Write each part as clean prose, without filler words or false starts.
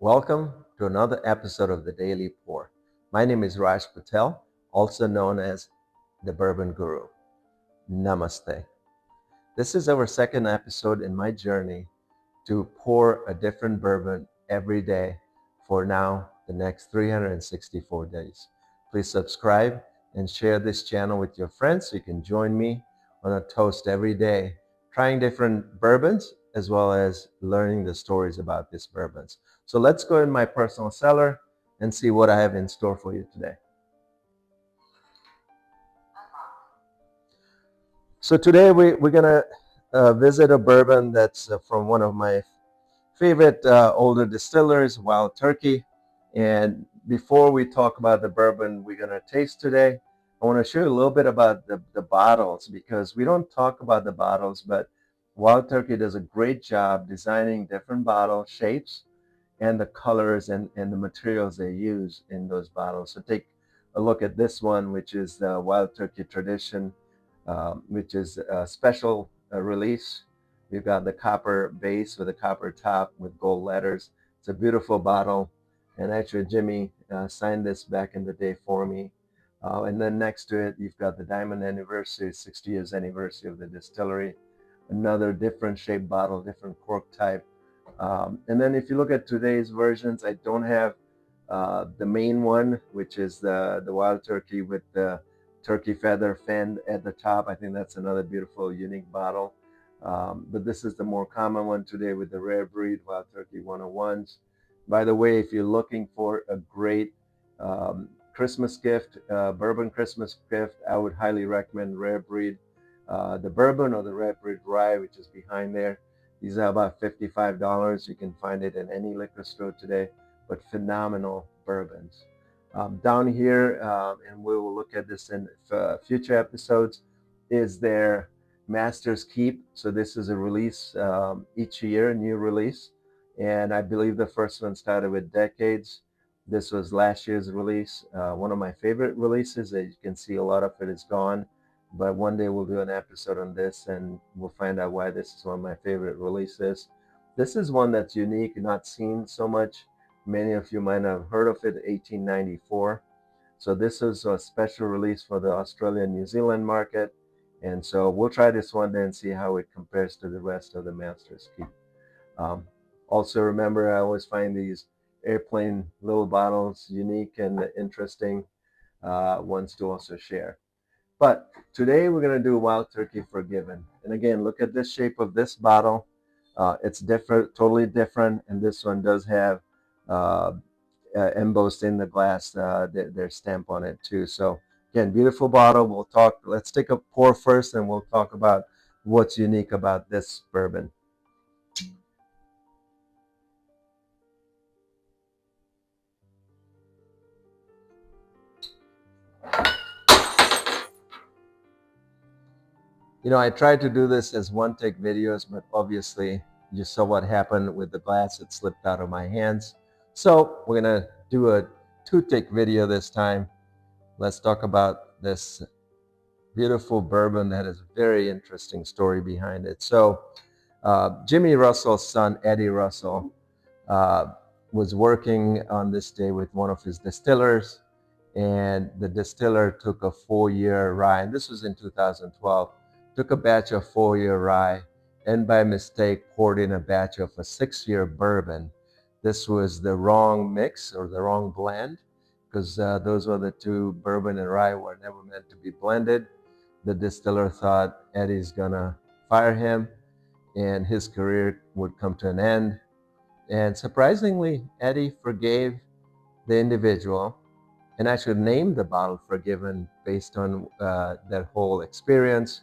Welcome to another episode of the Daily Pour. My name is Raj Patel, also known as the Bourbon Guru. Namaste. This is our second episode in my journey to pour a different bourbon every day for now the next 364 days. Please subscribe and share this channel with your friends so you can join me on a toast every day, trying different bourbons as well as learning the stories about these bourbons. So let's go in my personal cellar and see what I have in store for you today. So today we're going to visit a bourbon that's from one of my favorite older distillers, Wild Turkey. And before we talk about the bourbon we're going to taste today, I want to share a little bit about the bottles, because we don't talk about the bottles, but Wild Turkey does a great job designing different bottle shapes and the colors and the materials they use in those bottles. So take a look at this one, which is the Wild Turkey Tradition, which is a special release. We've got the copper base with a copper top with gold letters. It's a beautiful bottle. And actually, Jimmy signed this back in the day for me. And then next to it, you've got the diamond anniversary, 60 years anniversary of the distillery. Another different shaped bottle, different cork type. And then if you look at today's versions, I don't have the main one, which is the Wild Turkey with the turkey feather fan at the top. I think that's another beautiful, unique bottle. But this is the more common one today with the rare breed Wild Turkey 101s. By the way, if you're looking for a great Christmas gift, bourbon Christmas gift, I would highly recommend rare breed, the bourbon or the rare breed rye, which is behind there. These are about $55. You can find it in any liquor store today, but phenomenal bourbons. Down here, and we will look at this in future episodes, is their Master's Keep. So this is a release each year, a new release. And I believe the first one started with Decades. This was last year's release. One of my favorite releases. As you can see, a lot of it is gone. But one day we'll do an episode on this and we'll find out why this is one of my favorite releases. This is one that's unique, not seen so much. Many of you might have heard of it, 1894. So this is a special release for the Australian New Zealand market. And so we'll try this one day and see how it compares to the rest of the Master's Keep. Also remember, I always find these airplane little bottles unique and interesting ones to also share. But today we're going to do Wild Turkey Forgiven. And again, look at this shape of this bottle. It's different, totally different. And this one does have embossed in the glass their stamp on it too. So again, beautiful bottle. We'll talk. Let's take a pour first, and we'll talk about what's unique about this bourbon. You know, I tried to do this as one-take videos, but obviously you saw what happened with the glass. It slipped out of my hands. So we're going to do a two-take video this time. Let's talk about this beautiful bourbon that has a very interesting story behind it. So Jimmy Russell's son, Eddie Russell, was working on this day with one of his distillers, and the distiller took a 4-year rye, and this was in 2012, took a batch of 4-year rye and by mistake poured in a batch of a 6-year bourbon. This was the wrong mix or the wrong blend, because those were the two, bourbon and rye were never meant to be blended. The distiller thought Eddie's gonna fire him and his career would come to an end. And surprisingly, Eddie forgave the individual and actually named the bottle Forgiven based on that whole experience.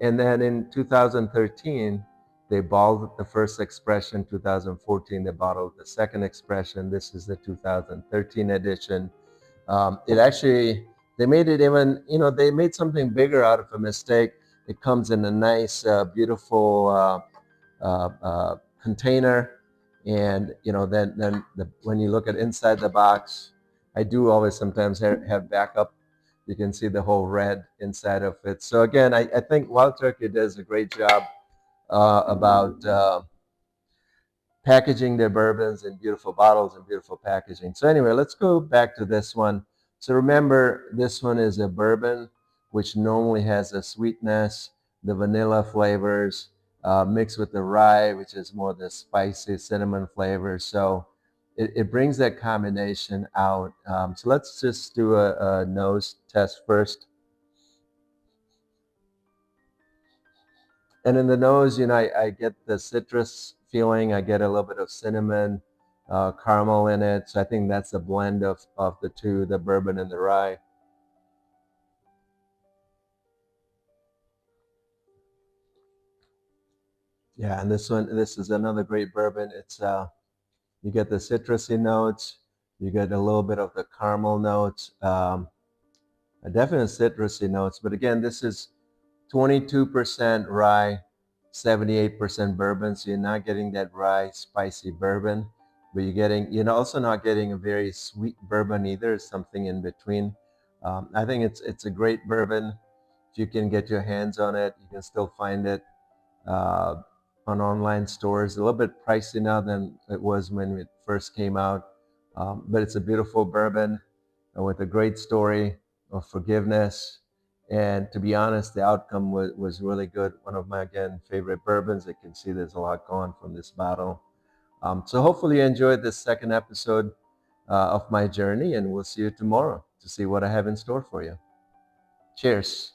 And then in 2013, they bottled the first expression. 2014, they bottled the second expression. This is the 2013 edition. It actually, they made it even, they made something bigger out of a mistake. It comes in a nice, beautiful container. And, when you look at inside the box, I do always sometimes have backup. You can see the whole red inside of it. So again, I think Wild Turkey does a great job about packaging their bourbons in beautiful bottles and beautiful packaging. So anyway, let's go back to this one. So remember, this one is a bourbon, which normally has a sweetness, the vanilla flavors, mixed with the rye, which is more the spicy cinnamon flavor. So it brings that combination out. So let's just do a nose test first. And in the nose, I get the citrus feeling. I get a little bit of cinnamon, caramel in it. So I think that's a blend of the two, the bourbon and the rye. Yeah, and this is another great bourbon. It's you get the citrusy notes, you get a little bit of the caramel notes, a definite citrusy notes. But again, this is 22% rye, 78% bourbon. So you're not getting that rye spicy bourbon, but you're also not getting a very sweet bourbon either. It's something in between. I think it's a great bourbon. If you can get your hands on it, you can still find it uh, on online stores. A little bit pricey now than it was when it first came out, but it's a beautiful bourbon with a great story of forgiveness. And to be honest, the outcome was really good. One of my, again, favorite bourbons. I can see there's a lot going from this bottle. So hopefully you enjoyed this second episode of my journey, and we'll see you tomorrow to see what I have in store for you. Cheers.